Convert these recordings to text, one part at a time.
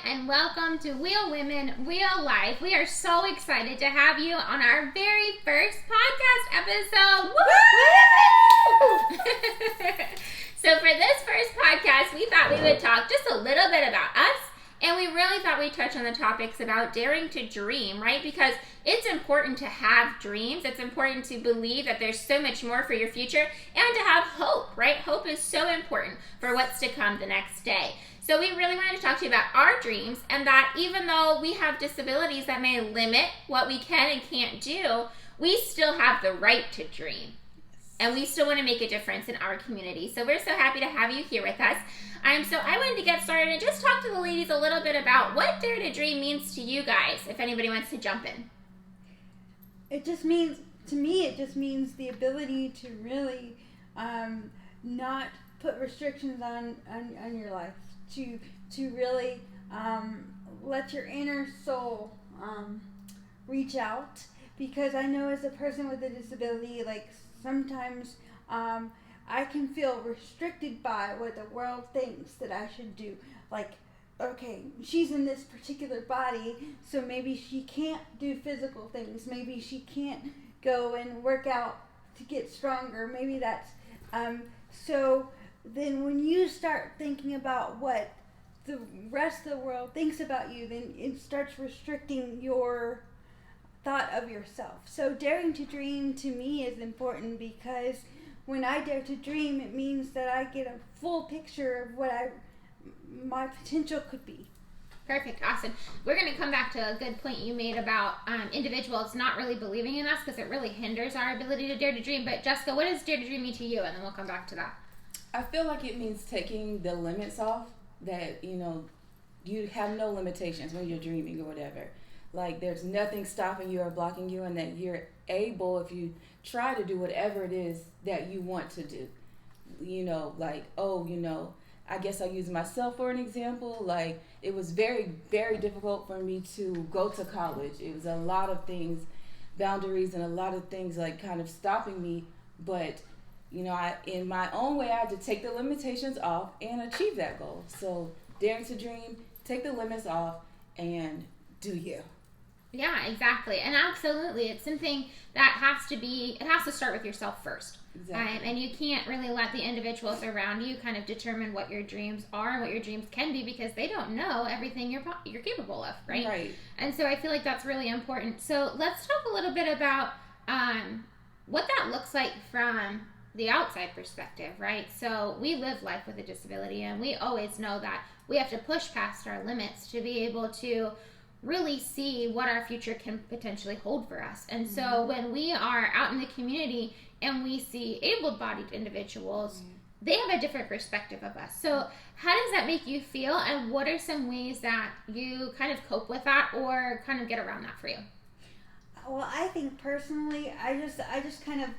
and welcome to Wheel Women Real Life. We are so excited to have you on our very first podcast episode. Woo! So for this first podcast, we thought we would talk just a little bit about us, and we really thought we'd touch on the topics about daring to dream, right? Because it's important to have dreams. It's important to believe that there's so much more for your future and to have hope, right? Hope is so important for what's to come the next day. So we really wanted to talk to you about our dreams, and that even though we have disabilities that may limit what we can and can't do, we still have the right to dream. And we still want to make a difference in our community. So we're so happy to have you here with us. So I wanted to get started and just talk to the ladies a little bit about what Dare to Dream means to you guys, if anybody wants to jump in. It just means, to me, it just means the ability to really not put restrictions on your life. To really let your inner soul reach out. Because I know as a person with a disability, like sometimes I can feel restricted by what the world thinks that I should do. Like, okay, she's in this particular body, so maybe she can't do physical things. Maybe she can't go and work out to get stronger. Maybe that's... So then when you start thinking about what the rest of the world thinks about you, then it starts restricting your thought of yourself. So daring to dream to me is important because when I dare to dream, it means that I get a full picture of what my potential could be. Perfect. Awesome. We're going to come back to a good point you made about individuals not really believing in us because it really hinders our ability to dare to dream. But Jessica, what does dare to dream mean to you? And then we'll come back to that. I feel like it means taking the limits off, that, you have no limitations when you're dreaming or whatever. Like, there's nothing stopping you or blocking you, and that you're able, if you try to do whatever it is that you want to do. I guess I'll use myself for an example. Like, it was very, very difficult for me to go to college. It was a lot of things, boundaries, and a lot of things, like, kind of stopping me. But, in my own way, I had to take the limitations off and achieve that goal. So, daring to dream, take the limits off, and do you. Yeah, exactly. And absolutely, it's something that has to start with yourself first. Exactly. And you can't really let the individuals around you kind of determine what your dreams are and what your dreams can be because they don't know everything you're capable of, right? Right. And so I feel like that's really important. So let's talk a little bit about what that looks like from the outside perspective, right? So we live life with a disability, and we always know that we have to push past our limits to be able to really see what our future can potentially hold for us. And so when we are out in the community and we see able-bodied individuals, they have a different perspective of us. So how does that make you feel, and what are some ways that you kind of cope with that or kind of get around that for you? Well, I think personally, I just kind of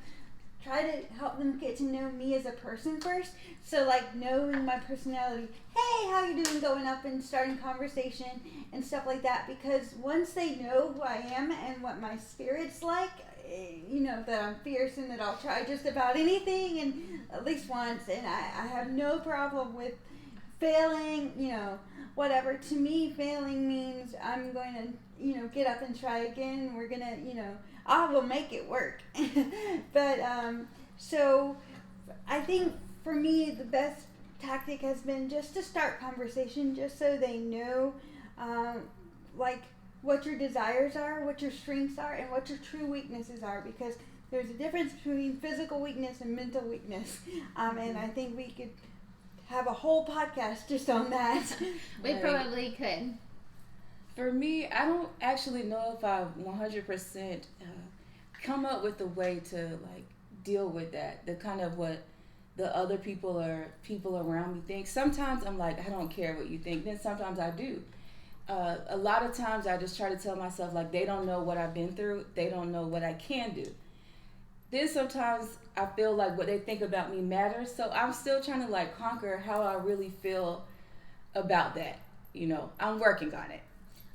try to help them get to know me as a person first. So, like, knowing my personality, hey, how you doing, going up and starting conversation and stuff like that. Because once they know who I am and what my spirit's like, that I'm fierce and that I'll try just about anything and at least once. And I have no problem with failing, whatever. To me, failing means I'm going to, get up and try again. We're going to, I will make it work. But, so I think for me, the best tactic has been just to start conversation, just so they know, what your desires are, what your strengths are, and what your true weaknesses are, because there's a difference between physical weakness and mental weakness. And I think we could have a whole podcast just on that. We probably could. For me, I don't actually know if I 100% come up with a way to deal with that. The kind of what the other people or people around me think. Sometimes I'm like, I don't care what you think. Then sometimes I do. A lot of times I just try to tell myself they don't know what I've been through. They don't know what I can do. Then sometimes I feel like what they think about me matters. So I'm still trying to conquer how I really feel about that. I'm working on it.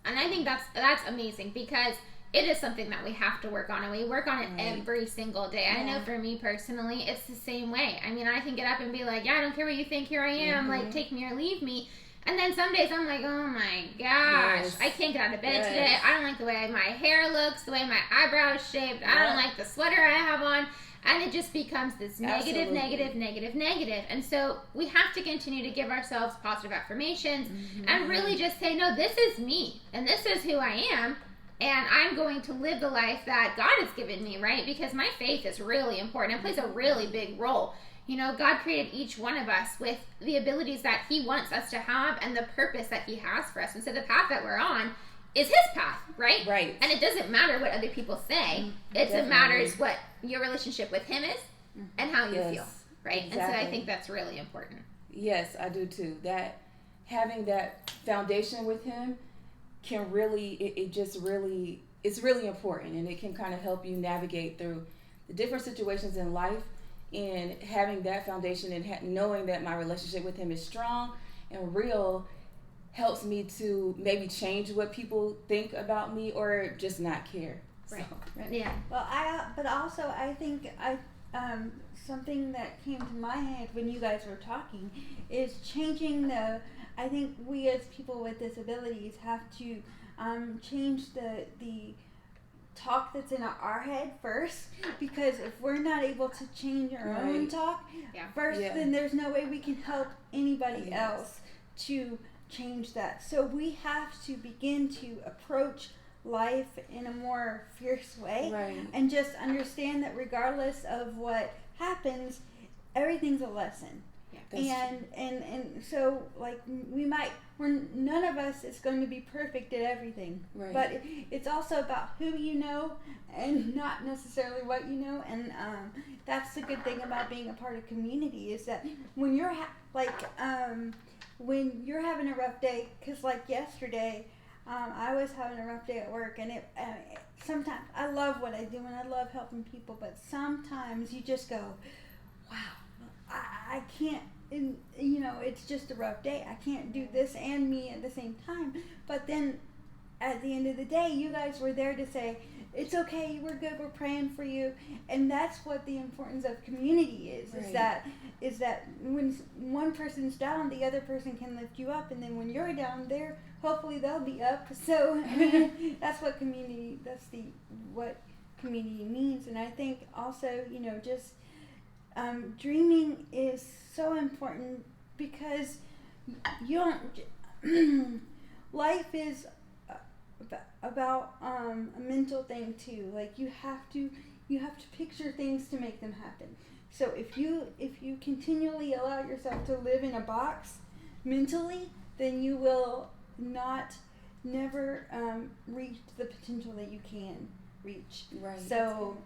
And I think that's amazing because it is something that we have to work on, and we work on it every single day. Yeah. I know for me personally, it's the same way. I mean, I can get up and be like, yeah, I don't care what you think, here I am, take me or leave me. And then some days I'm like, oh my gosh, Yes. I can't get out of bed Yes. today. I don't like the way my hair looks, the way my eyebrows shaped. I don't like the sweater I have on. And it just becomes this negative, Absolutely. negative, negative, negative. And so we have to continue to give ourselves positive affirmations and really just say, no, this is me and this is who I am. And I'm going to live the life that God has given me, right? Because my faith is really important. It plays a really big role. You know, God created each one of us with the abilities that He wants us to have and the purpose that He has for us. And so the path that we're on is His path, right? Right. And it doesn't matter what other people say. It matters what your relationship with Him is and how you feel, right? Exactly. And so I think that's really important. Yes, I do too. That having that foundation with Him can really, it's really important, and it can kind of help you navigate through the different situations in life. And having that foundation and knowing that my relationship with Him is strong and real helps me to maybe change what people think about me or just not care. Right. So. Yeah. Well, but also I think something that came to my head when you guys were talking is changing I think we as people with disabilities have to change the talk that's in our head first, because if we're not able to change our own talk first, then there's no way we can help anybody else to change that. So we have to begin to approach life in a more fierce way, and just understand that regardless of what happens, everything's a lesson. And so like none of us is going to be perfect at everything, but it's also about who you know and not necessarily what you know. And that's the good thing about being a part of community, is that when you're when you're having a rough day, because like yesterday I was having a rough day at work, and sometimes I love what I do and I love helping people, but sometimes you just go, wow, I can't, it's just a rough day. I can't do this and me at the same time. But then at the end of the day, you guys were there to say, it's okay, we're good, we're praying for you. And that's what the importance of community is, is that when one person's down, the other person can lift you up. And then when you're down there, hopefully they'll be up. So that's what community means. And I think also, just dreaming is so important, because you don't life is about a mental thing too. Like you have to picture things to make them happen. So if you continually allow yourself to live in a box mentally, then you will never reach the potential that you can reach. So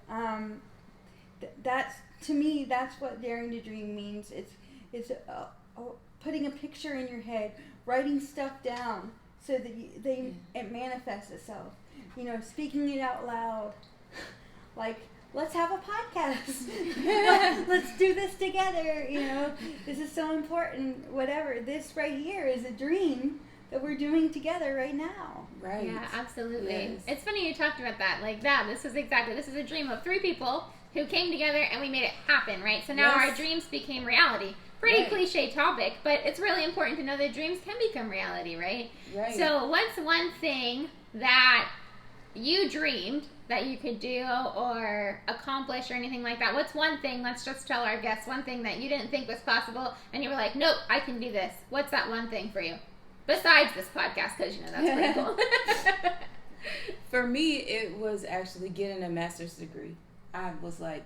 that's, to me, that's what daring to dream means. It's putting a picture in your head, writing stuff down so that it manifests itself. Speaking it out loud, like, let's have a podcast. Let's do this together. This is so important. Whatever. This right here is a dream that we're doing together right now. Right. Yeah, absolutely. Yes. It's funny you talked about that. Like that. This is a dream of 3 people who came together and we made it happen, right? So now our dreams became reality. Pretty cliche topic, but it's really important to know that dreams can become reality, right? So what's one thing that you dreamed that you could do or accomplish or anything like that? What's one thing, let's just tell our guests, one thing that you didn't think was possible and you were like, nope, I can do this. What's that one thing for you? Besides this podcast, because that's pretty cool. For me, it was actually getting a master's degree. I was like,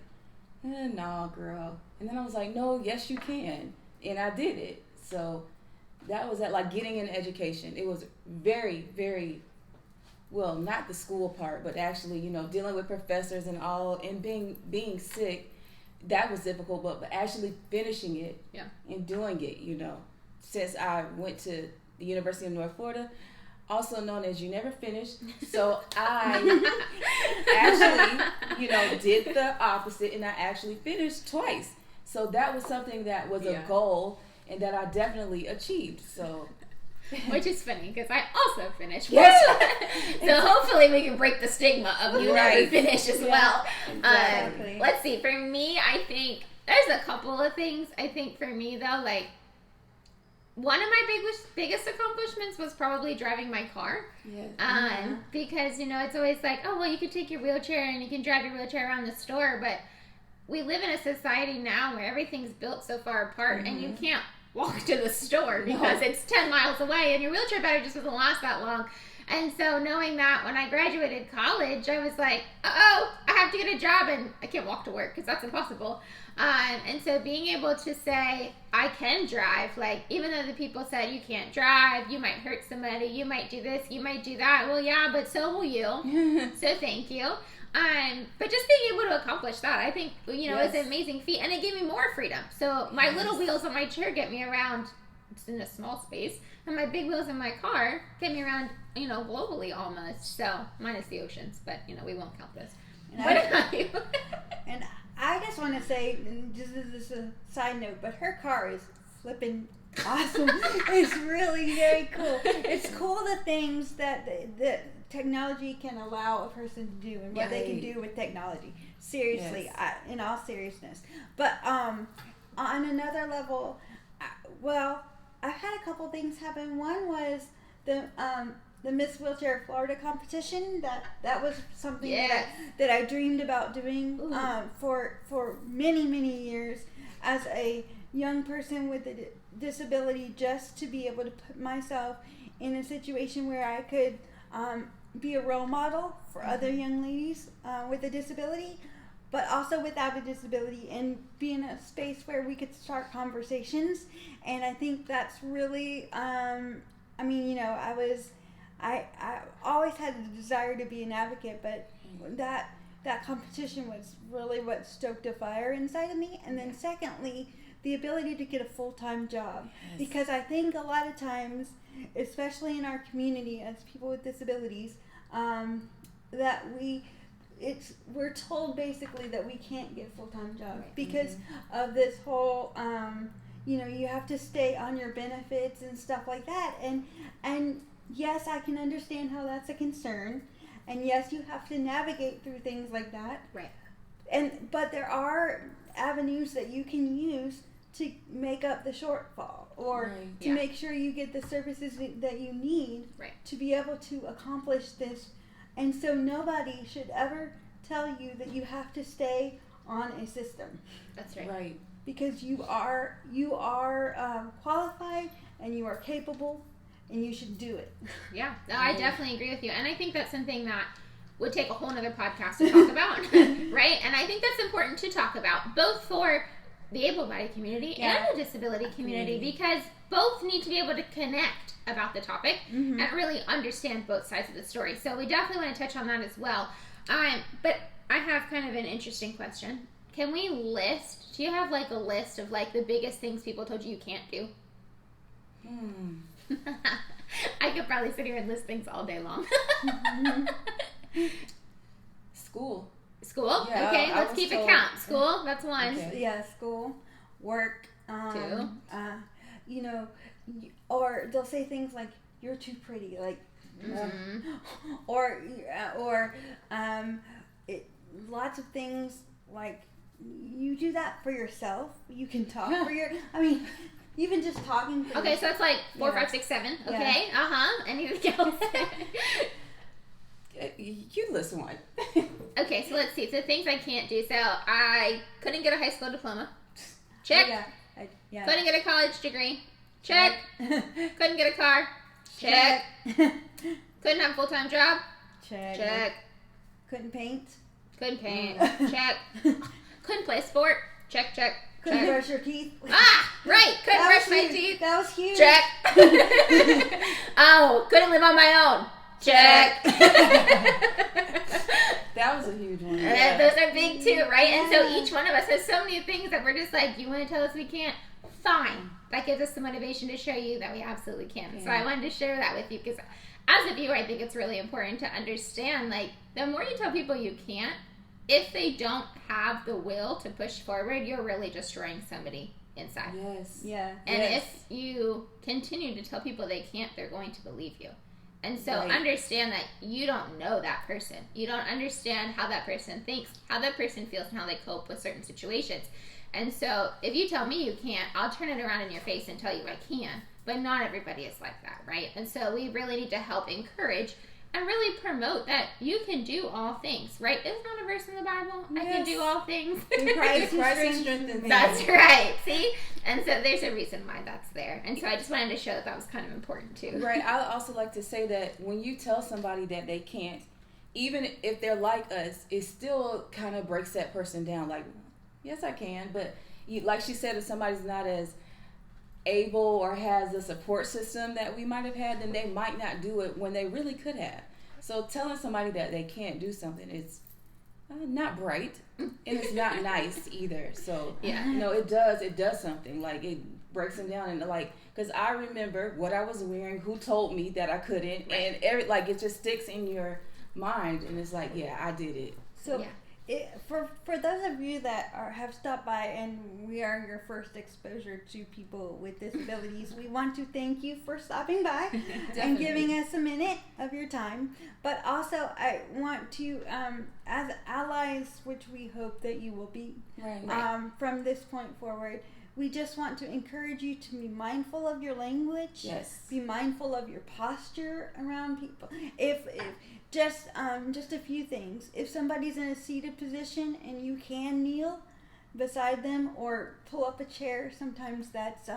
nah, girl. And then I was like, no, yes, you can. And I did it. So that was like getting an education. It was very, very, well, not the school part, but actually, dealing with professors and all, and being sick, that was difficult. But actually finishing it and doing it, since I went to the University of North Florida, also known as You Never Finish. So I actually, did the opposite, and I actually finished twice. So that was something that was a goal and that I definitely achieved. So, which is funny because I also finished. So hopefully we can break the stigma of you never finish as well. Exactly. Let's see. For me, I think there's a couple of things. I think for me though, like one of my biggest accomplishments was probably driving my car. Yeah. Because, it's always like, oh, well, you can take your wheelchair and you can drive your wheelchair around the store. But we live in a society now where everything's built so far apart and you can't walk to the store because it's 10 miles away and your wheelchair battery just doesn't last that long. And so knowing that when I graduated college, I was like, I have to get a job and I can't walk to work because that's impossible. And so being able to say, I can drive, like, even though the people said you can't drive, you might hurt somebody, you might do this, you might do that. Well, yeah, but so will you. So thank you. But just being able to accomplish that, I think, is an amazing feat. And it gave me more freedom. So my little wheels on my chair get me around in a small space. And my big wheels in my car get me around, globally almost. So minus the oceans, but, we won't count those. What about you? And I just want to say, just as a side note, but her car is flipping awesome. It's really very cool. It's cool the things that the technology can allow a person to do and what they can do with technology. Seriously, in all seriousness. But on another level, I've had a couple things happen. One was the Miss Wheelchair Florida competition. That was something that I dreamed about doing for many years as a young person with a disability, just to be able to put myself in a situation where I could be a role model for other young ladies with a disability, but also without a disability, and be in a space where we could start conversations. And I think that's really, I always had the desire to be an advocate, but that competition was really what stoked a fire inside of me. And then secondly, the ability to get a full-time job. Because I think a lot of times, especially in our community as people with disabilities, that we're told basically that we can't get full-time jobs because of this whole, you have to stay on your benefits and stuff like that. And yes, I can understand how that's a concern. And yes, you have to navigate through things like that. Right. But there are avenues that you can use to make up the shortfall, or to make sure you get the services that you need to be able to accomplish this. And so nobody should ever tell you that you have to stay on a system. That's right. Right. Because you are qualified and you are capable, and you should do it. Yeah, no, I definitely agree with you. And I think that's something that would take a whole nother podcast to talk about, right? And I think that's important to talk about, both for the able-bodied community and the disability community, because both need to be able to connect about the topic and really understand both sides of the story. So we definitely want to touch on that as well. But I have kind of an interesting question. Can we do you have like a list of like the biggest things people told you can't do? I could probably sit here and list things all day long. School. Yeah, okay, let's keep it count. School, that's one. Okay. Yeah, school, work, two. Or they'll say things like, "You're too pretty," like, lots of things like, "You do that for yourself. You can talk for your." I mean, even just talking. Okay, so it's like 4, 5, 6, 7. Okay, anything else? You list one. Okay, so let's see. So things I can't do. So I couldn't get a high school diploma. Check. Couldn't get a college degree. Check. Couldn't get a car. Check. Couldn't have a full-time job. Check. Couldn't paint. Check. Couldn't play sport. Check. Couldn't brush your teeth. Right. Couldn't brush my teeth. That was huge. Check. Couldn't live on my own. Check. That was a huge one. Those are big too, right? And so each one of us has so many things that we're just like, you want to tell us we can't? Fine. That gives us the motivation to show you that we absolutely can. So I wanted to share that with you because as a viewer, I think it's really important to understand, like, the more you tell people you can't, if they don't have the will to push forward, you're really destroying somebody inside. Yes. Yeah. And if you continue to tell people they can't, they're going to believe you. And so understand that you don't know that person. You don't understand how that person thinks, how that person feels, and how they cope with certain situations. And so if you tell me you can't, I'll turn it around in your face and tell you I can, but not everybody is like that, right? And so we really need to help encourage and really promote that you can do all things, right? Isn't that a verse in the Bible? I can do all things. Through Christ who Christ strengthens me. That's right. See? And so there's a reason why that's there. And so I just wanted to show that was kind of important too. Right. I also like to say that when you tell somebody that they can't, even if they're like us, it still kind of breaks that person down. Like, yes, I can. But like she said, if somebody's not as able or has a support system that we might have had, then they might not do it when they really could have. So telling somebody that they can't do something is not bright, and it's not nice either. So it does something. Like, it breaks them down, and like, because I remember what I was wearing, who told me that I couldn't, and it just sticks in your mind, and it's like, yeah, I did it. So for those of you that have stopped by and we are your first exposure to people with disabilities, we want to thank you for stopping by and giving us a minute of your time. But also, I want to, as allies, which we hope that you will be from this point forward, we just want to encourage you to be mindful of your language. Yes. Be mindful of your posture around people. If just a few things. If somebody's in a seated position and you can kneel beside them or pull up a chair, sometimes that's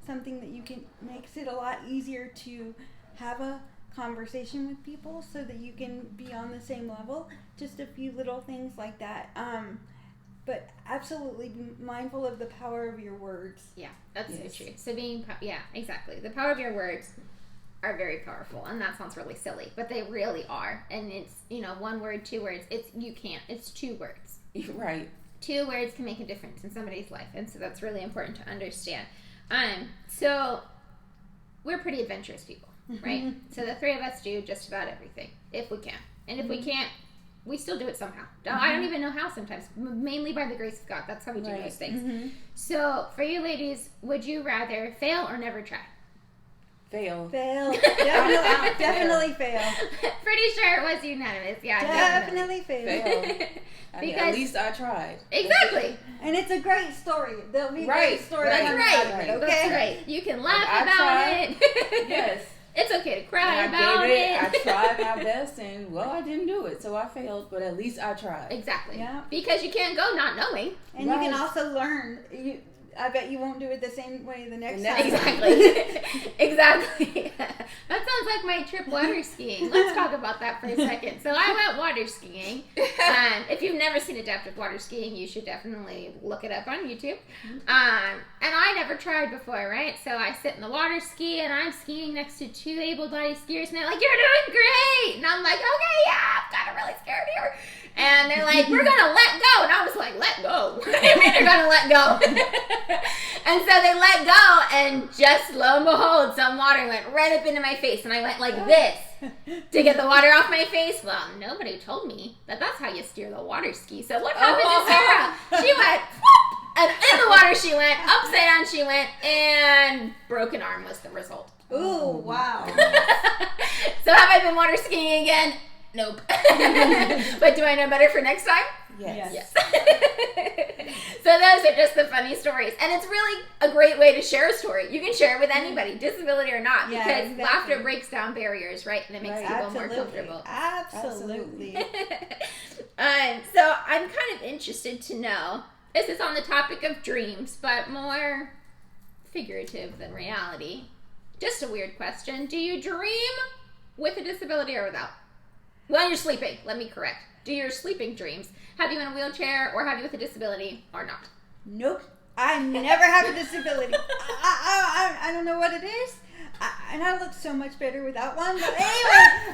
something that you can, makes it a lot easier to have a conversation with people so that you can be on the same level. Just a few little things like that. But absolutely be mindful of the power of your words. Yeah, that's so true. So exactly. The power of your words are very powerful, and that sounds really silly, but they really are. And it's, one word, 2 words. It's 2 words. Right. 2 words can make a difference in somebody's life, and so that's really important to understand. So we're pretty adventurous people, right? So the 3 of us do just about everything, if we can. And if we can't, we still do it somehow. I don't even know how sometimes. Mainly by the grace of God. That's how we do most things. So for you ladies, would you rather fail or never try? Fail. Definitely fail. Pretty sure it was unanimous. Yeah, definitely fail. Because at least I tried. Exactly. And it's a great story. There'll be a great story. That's right. Okay? That's right. You can laugh about it. Yes. It's okay to cry about it. I tried my best, and I didn't do it, so I failed. But at least I tried. Exactly. Yeah. Because you can't go not knowing. And you can also learn. I bet you won't do it the same way the next time. Exactly. That sounds like my trip water skiing. Let's talk about that for a second. So I went water skiing. If you've never seen adaptive water skiing, you should definitely look it up on YouTube. And I never tried before, right? So I sit in the water ski, and I'm skiing next to 2 able-bodied skiers, and they're like, "You're doing great!" And I'm like, "Okay, yeah, I'm kind of really scared here." And they're like, "We're going to let go." And I was like, "Let go?" What do you mean they're going to let go? And so they let go, and just lo and behold, some water went right up into my face, and I went like this to get the water off my face. Well, nobody told me that that's how you steer the water ski. So what happened to Sarah? She went, whoop, and in the water she went, upside down she went, and broken arm was the result. Ooh, wow. So have I been water skiing again? Nope. But do I know better for next time? Yes. So those are just the funny stories. And it's really a great way to share a story. You can share it with anybody, disability or not, because laughter breaks down barriers, right? And it makes people more comfortable. Absolutely. So I'm kind of interested to know, this is on the topic of dreams, but more figurative than reality. Just a weird question. Do you dream with a disability or without? When you're sleeping, let me correct. Do your sleeping dreams have you in a wheelchair or have you with a disability or not? Nope. I never have a disability. I don't know what it is. And I look so much better without one. But anyway,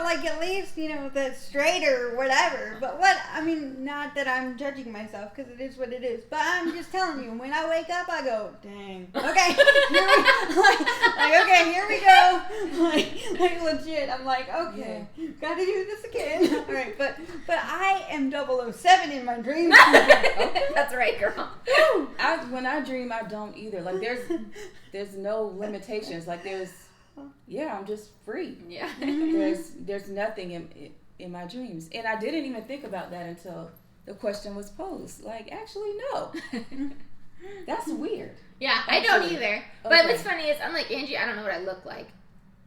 like at least, the straight or whatever. But not that I'm judging myself, because it is what it is. But I'm just telling you, when I wake up, I go, dang. Okay, here we go. Like legit. I'm like, okay, gotta do this again. All right, but I am 007 in my dreams. That's right, girl. When I dream, I don't either. Like there's no limitations. Like I'm just free. Yeah. There's nothing in my dreams, and I didn't even think about that until the question was posed. Like, actually, no. That's weird. Yeah, I don't Actually. either. But Okay. what's funny is, unlike Angie, I don't know what I look like.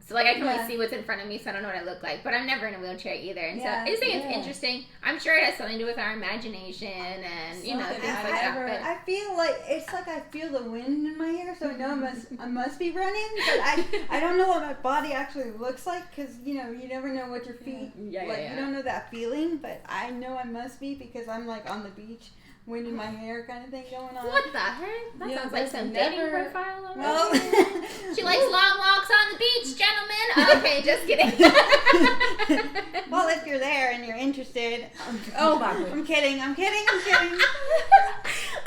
So, like, I can Yeah. only see what's in front of me, so I don't know what I look like. But I'm never in a wheelchair either. And Yeah. so, I just think Yeah. it's interesting. I'm sure it has something to do with our imagination and, you know, Something things I like that. never- But I feel like it's like I feel the wind in my hair, so I know I must be running, but I don't know what my body actually looks like because you never know what your feet Yeah, like. yeah. You don't know that feeling, but I know I must be because I'm like on the beach, wind in my hair kind of thing going on. what the heck? That Yeah, sounds like that's some never- dating profile. Over Well, there. She likes long walks on the beach, gentlemen. Okay, just kidding. well, if you're there and you're interested, Oh my goodness. I'm kidding.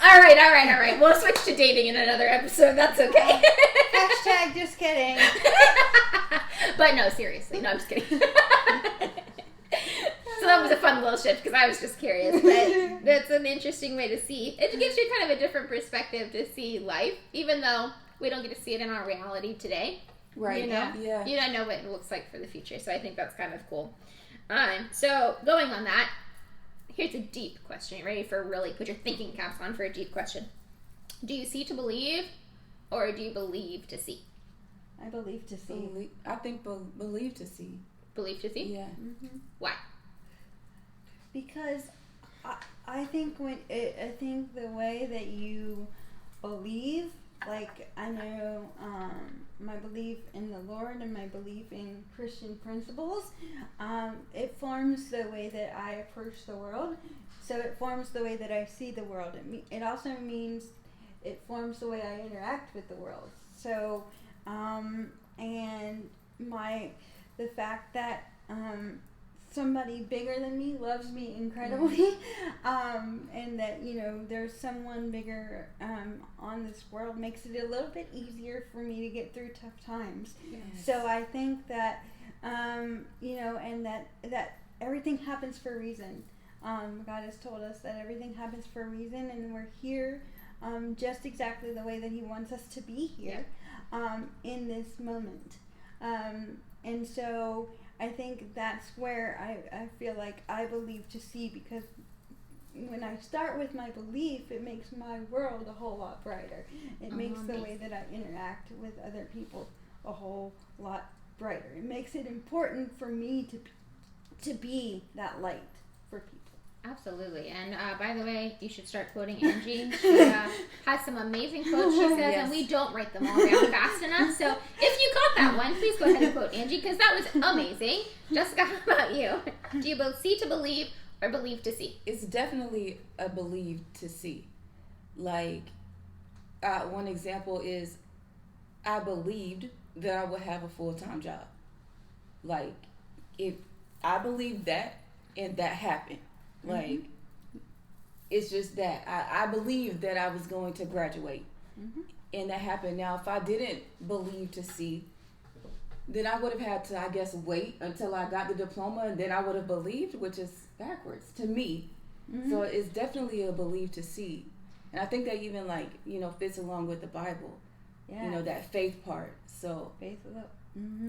all right. We'll switch to dating in another episode. That's okay. Hashtag just kidding. But no, seriously. No, I'm just kidding. So that was a fun little shift because I was just curious. But that's an interesting way to see. It gives you kind of a different perspective to see life, even though we don't get to see it in our reality today. Right. You know? Yeah. You don't know what it looks like for the future. So I think that's kind of cool. So going on that, here's a deep question. Ready for really put your thinking caps on for a deep question. Do you see to believe, or do you believe to see? I believe to see. I think believe to see. Believe to see? Yeah. Mm-hmm. Why? Because I think I think the way that you believe, like I know my belief in the Lord and my belief in Christian principles, it forms the way that I approach the world. So it forms the way that I see the world. It also means it forms the way I interact with the world. So and the fact that somebody bigger than me loves me incredibly, and that there's someone bigger on this world makes it a little bit easier for me to get through tough times. Yes. So I think that and that everything happens for a reason. God has told us that everything happens for a reason, and we're here just exactly the way that He wants us to be here in this moment. And so I think that's where I feel like I believe to see, because when I start with my belief, it makes my world a whole lot brighter. It makes the way that I interact with other people a whole lot brighter. It makes it important for me to be that light for people. Absolutely. And by the way, you should start quoting Angie. She has some amazing quotes she says, Yes. and we don't write them all down fast enough. So if you got that one, please go ahead and quote Angie, because that was amazing. Jessica, how about you? Do you both see to believe or believe to see? It's definitely a believe to see. Like, one example is I believed that I would have a full-time job. Like, if I believed that and that happened, like, it's just that. I believed that I was going to graduate. And that happened. Now, if I didn't believe to see, then I would have had to, I guess, wait until I got the diploma, and then I would have believed, which is backwards to me. So it's definitely a believe to see. And I think that even, like, fits along with the Bible. Yeah. That faith part. So, Faith is up.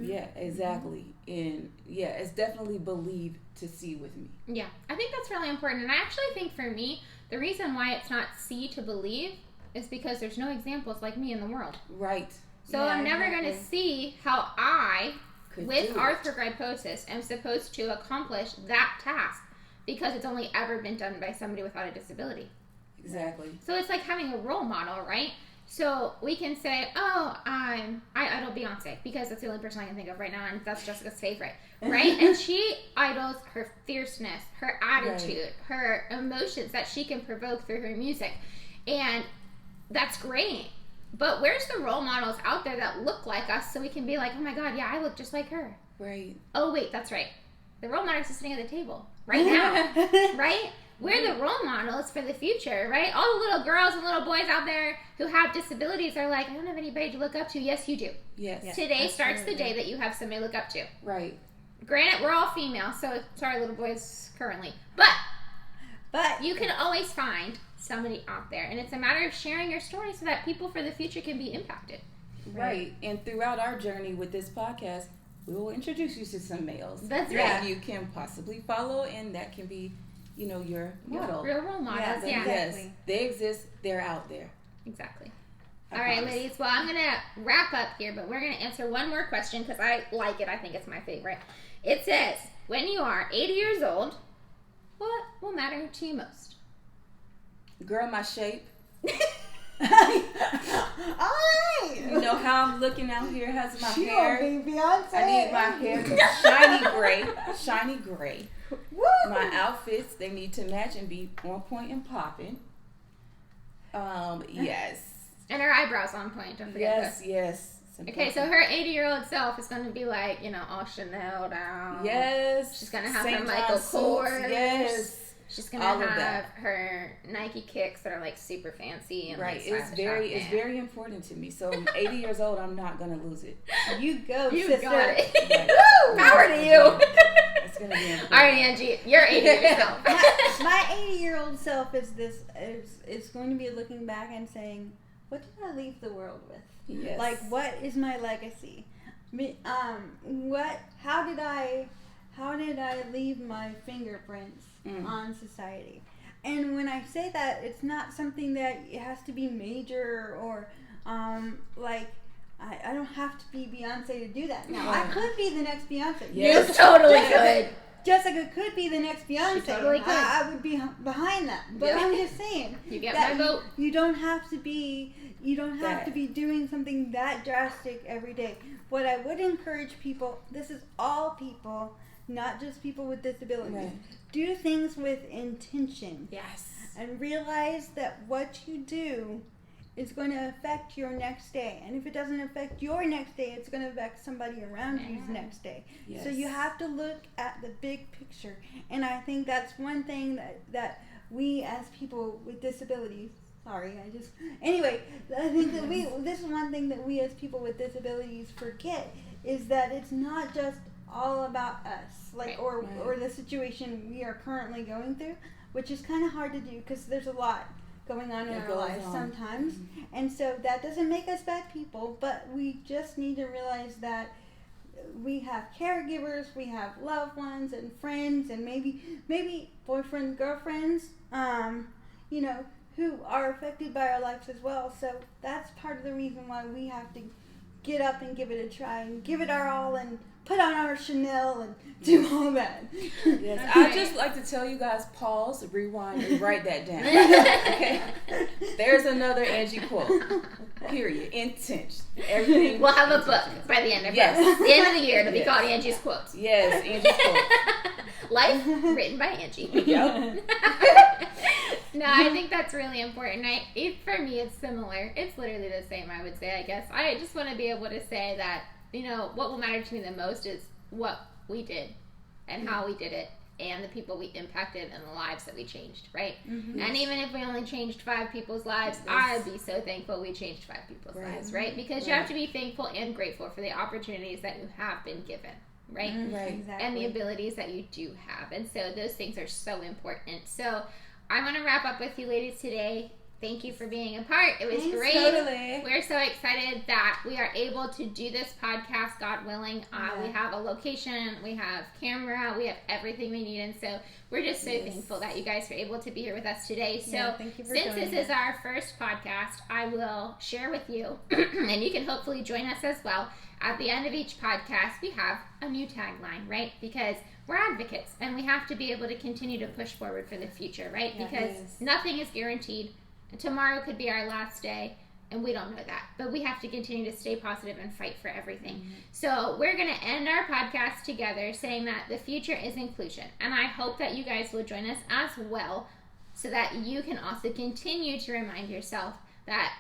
yeah, exactly. And, yeah, it's definitely believe to see with me. Yeah, I think that's really important. And I actually think for me, the reason why it's not see to believe is because there's no examples like me in the world. Right. So Yeah, I'm never going to exactly. see how I, Could with do it. arthrogryposis, am supposed to accomplish that task because it's only ever been done by somebody without a disability. Exactly. So it's like having a role model, right? So we can say, oh, I idol Beyonce because that's the only person I can think of right now, and that's Jessica's favorite, right? And she idols her fierceness, her attitude, her emotions that she can provoke through her music. And that's great. But where's the role models out there that look like us so we can be like, oh my God, yeah, I look just like her. Right. Oh, wait, that's right. The role models are sitting at the table right now, right? We're the role models for the future, right? All the little girls and little boys out there who have disabilities are like, I don't have anybody to look up to. Yes, you do. Yes. Yeah. Today starts the absolutely. day that you have somebody to look up to. Right. Granted, we're all female, so sorry, little boys, currently. But you can always find somebody out there, and it's a matter of sharing your story so that people for the future can be impacted. Right. And throughout our journey with this podcast, we will introduce you to some males That's that right. you can possibly follow, and that can be, your model. Real role models, Yeah, yeah. Yes, Exactly. they exist. They're out there. Exactly. I All right, promise. ladies. Well, I'm going to wrap up here, but we're going to answer one more question because I like it. I think it's my favorite. It says, when you are 80 years old, what will matter to you most? Girl, my shape. All right. You know how I'm looking out here? How's my She hair? gonna be Beyonce. I need my hair to be shiny gray. Woo! My outfits, they need to match and be on point and popping. Yes. And her eyebrows on point. Don't forget Yes. that. Okay, so her 80-year-old self is going to be like, all Chanel down. Yes. She's going to have St. her John Michael suits, Kors. Yes. She's going to All of have that. her Nike kicks that are like super fancy. And Right. like, It's very important to me. So I'm 80 years old, I'm not going to lose it. You go, You sister. got it. Right. Woo! Power to you. It's going to be important. All right, Angie, you're 80 yourself. My 80-year-old self is going to be looking back and saying, what did I leave the world with? Yes. Like, what is my legacy? How did I leave my fingerprints on society? And when I say that, it's not something that it has to be major or like I don't have to be Beyonce to do that. Now I could be the next Beyonce. Yes. You totally could. Jessica could be the next Beyonce. She totally could. I would be behind that. But Yeah. I'm just saying. You get that my vote. You don't have to be. You don't have to be doing something that drastic every day. What I would encourage people. This is all people, not just people with disabilities. Right. Do things with intention. Yes. And realize that what you do is going to affect your next day. And if it doesn't affect your next day, it's going to affect somebody around you's next day. Yes. So you have to look at the big picture. And I think that's one thing that we as people with disabilities, anyway, I think that this is one thing that we as people with disabilities forget, is that it's not just all about us, or the situation we are currently going through, which is kind of hard to do because there's a lot going on in our lives sometimes. And so that doesn't make us bad people, but we just need to realize that we have caregivers, we have loved ones and friends, and maybe boyfriend, girlfriends, who are affected by our lives as well. So that's part of the reason why we have to get up and give it a try and give it our all and put on our Chanel and do all that. Yes, I'd just like to tell you guys, pause, rewind, and write that down. Okay? There's another Angie quote. Period. Intent. Everything. We'll have a book by the end of the end of the year. It'll be called Angie's Quotes. Yes, Angie's quote. Life written by Angie. Yep. No, I think that's really important. For me, it's similar. It's literally the same, I would say, I guess. I just want to be able to say that, what will matter to me the most is what we did and how we did it and the people we impacted and the lives that we changed, right? Mm-hmm. And even if we only changed 5 people's lives, I'd be so thankful we changed 5 people's lives, right? Because you have to be thankful and grateful for the opportunities that you have been given, right? Right. Exactly. And the abilities that you do have. And so those things are so important. So I want to wrap up with you ladies today. Thank you for being a part. It was great. Totally. We're so excited that we are able to do this podcast, God willing. We have a location, we have camera, we have everything we need. And so we're just so thankful that you guys are able to be here with us today. So thank you for since this is our first podcast, I will share with you, and you can hopefully join us as well. At the end of each podcast, we have a new tagline, right? Because we're advocates and we have to be able to continue to push forward for the future, right? Because nothing is guaranteed. And tomorrow could be our last day, and we don't know that. But we have to continue to stay positive and fight for everything. Mm-hmm. So we're going to end our podcast together saying that the future is inclusion. And I hope that you guys will join us as well so that you can also continue to remind yourself that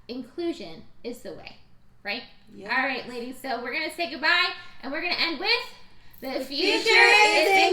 inclusion is the way, right? Yes. All right, ladies. So we're going to say goodbye, and we're going to end with the future is